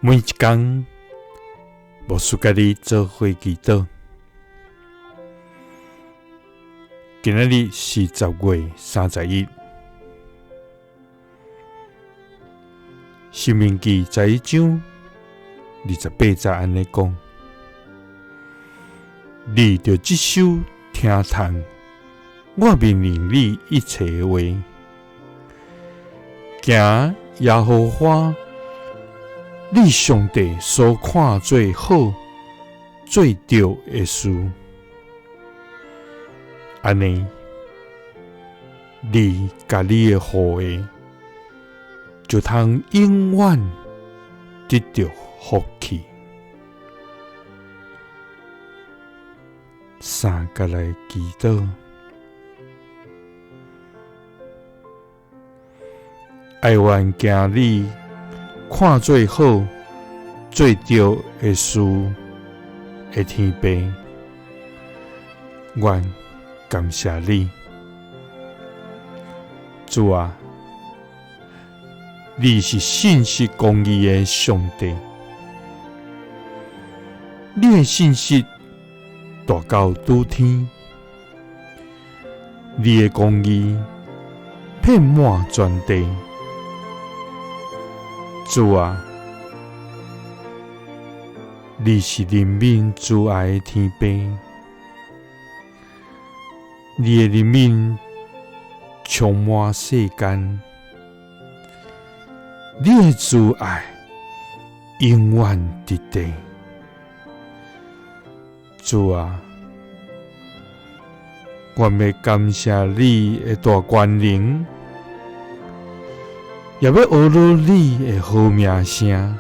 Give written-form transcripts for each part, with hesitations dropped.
每一天，牧师甲你做伙祈祷。今仔日是10月31日，申命记11章28节安尼讲：你着即首听从我命令你一切的话，行耶和华你上帝所看做好、做对的事，安尼，你甲你的后裔就通永远得到福气。三甲来祈祷，爱愿行你看做好、做对的事的天父，愿感谢你，主啊！你是信实公义的上帝，你的信实大到拄天，你的公义遍满全地。主啊，你是人民慈爱的天父，你的人民充满世间，你的慈爱永远伫地。主啊，我要感谢你的大权能，也要学习你的好名声，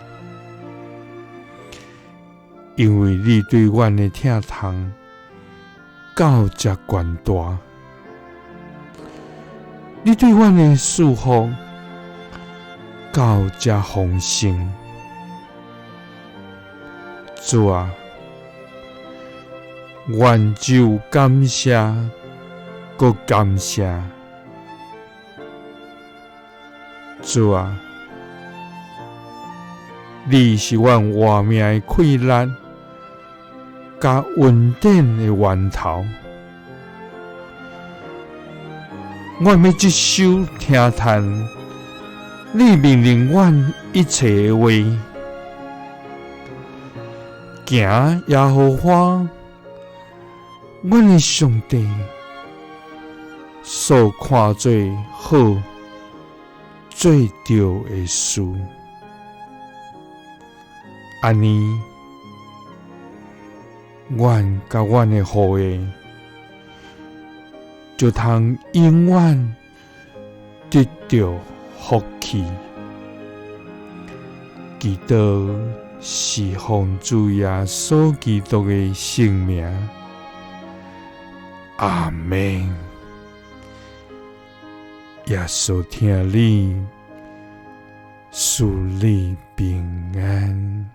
因为你对阮的疼痛到这悬大，你对阮的祝福到这丰盛。主啊，愿只有感谢，搁感谢。主啊，你是阮活命的气力，甲稳定的源头。我要接受听从你命令阮一切的话，行耶和华阮的上帝所看做好、做对的事，安尼，阮甲阮的后裔就通永远得到福气。祈祷是奉主耶稣基督的圣名，阿们。耶稣听你，赐你平安。